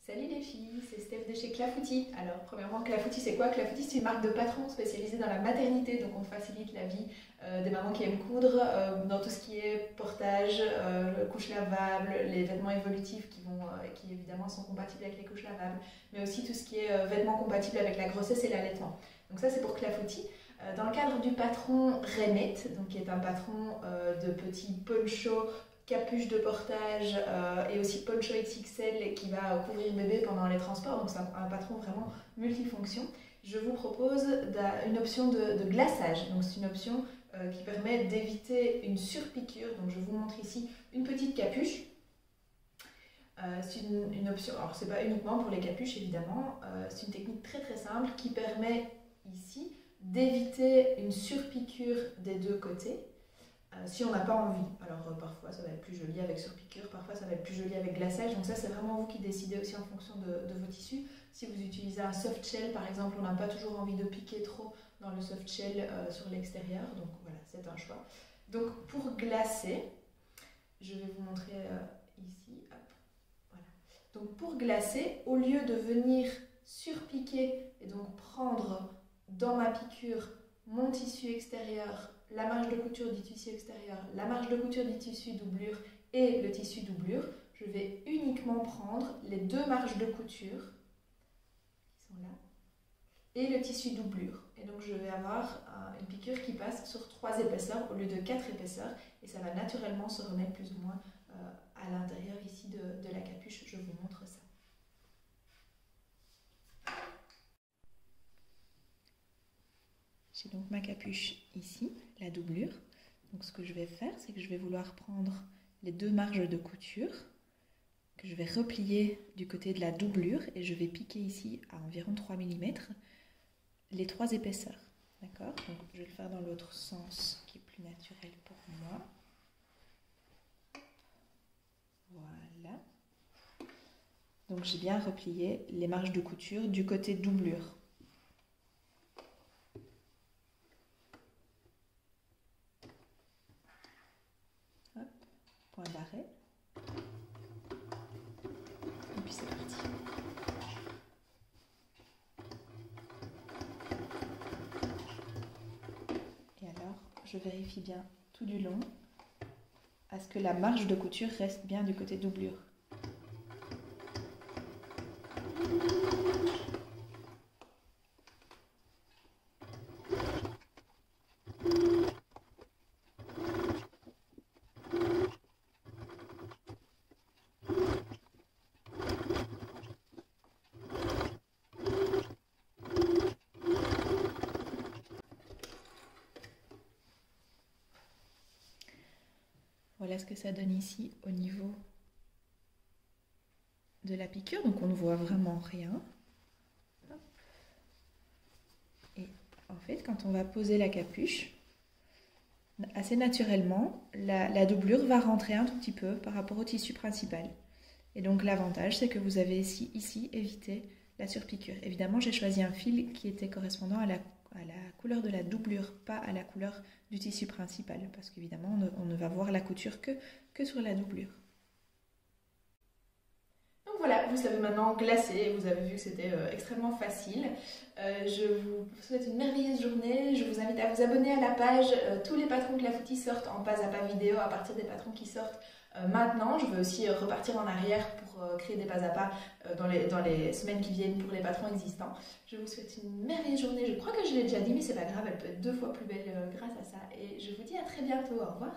Salut les filles, c'est Steph de chez Clafoutis. Alors premièrement, Clafoutis c'est quoi? Clafoutis c'est une marque de patron spécialisée dans la maternité, donc on facilite la vie des mamans qui aiment coudre dans tout ce qui est portage, couches lavables, les vêtements évolutifs qui évidemment sont compatibles avec les couches lavables, mais aussi tout ce qui est vêtements compatibles avec la grossesse et l'allaitement. Donc ça c'est pour Clafoutis. Dans le cadre du patron Renette, donc qui est un patron de petits ponchos, capuche de portage et aussi poncho XXL qui va couvrir bébé pendant les transports, donc c'est un patron vraiment multifonction. Je vous propose une option de glaçage, donc c'est une option qui permet d'éviter une surpiqûre. Donc je vous montre ici une petite capuche. C'est une option, alors c'est pas uniquement pour les capuches évidemment, c'est une technique très très simple qui permet ici d'éviter une surpiqûre des deux côtés. Si on n'a pas envie. Alors parfois ça va être plus joli avec surpiqûre, parfois ça va être plus joli avec glaçage, donc ça c'est vraiment vous qui décidez aussi en fonction de vos tissus. Si vous utilisez un soft shell par exemple, on n'a pas toujours envie de piquer trop dans le soft shell sur l'extérieur, donc voilà, c'est un choix. Donc pour glacer, je vais vous montrer ici, hop, voilà. Donc pour glacer, au lieu de venir surpiquer et donc prendre dans ma piqûre mon tissu extérieur, la marge de couture du tissu extérieur, la marge de couture du tissu doublure et le tissu doublure, je vais uniquement prendre les deux marges de couture qui sont là et le tissu doublure. Et donc je vais avoir une piqûre qui passe sur 3 épaisseurs au lieu de 4 épaisseurs et ça va naturellement se remettre plus ou moins à l'intérieur ici de la capuche. Je vous montre ça. J'ai donc ma capuche ici, la doublure. Donc ce que je vais faire, c'est que je vais vouloir prendre les deux marges de couture que je vais replier du côté de la doublure et je vais piquer ici à environ 3 mm les 3 épaisseurs. D'accord? Donc je vais le faire dans l'autre sens qui est plus naturel pour moi. Voilà. Donc j'ai bien replié les marges de couture du côté doublure. Point d'arrêt. Et puis c'est parti. Et alors, je vérifie bien tout du long à ce que la marge de couture reste bien du côté doublure. Voilà ce que ça donne ici au niveau de la piqûre, donc on ne voit vraiment rien. Et en fait, quand on va poser la capuche, assez naturellement, la doublure va rentrer un tout petit peu par rapport au tissu principal. Et donc l'avantage, c'est que vous avez ici évité la surpiqûre. Évidemment, j'ai choisi un fil qui était correspondant à la couleur de la doublure, pas à la couleur du tissu principal, parce qu'évidemment on ne va voir la couture que sur la doublure. Donc voilà, vous savez maintenant glacer, vous avez vu que c'était extrêmement facile. Je vous souhaite une merveilleuse journée, je vous invite à vous abonner à la page, tous les patrons Clafoutis sortent en pas à pas vidéo à partir des patrons qui sortent maintenant. Je veux aussi repartir en arrière pour créer des pas à pas dans les semaines qui viennent pour les patrons existants. Je vous souhaite une merveilleuse journée. Je crois que je l'ai déjà dit, mais c'est pas grave, elle peut être 2 fois plus belle grâce à ça. Et je vous dis à très bientôt. Au revoir.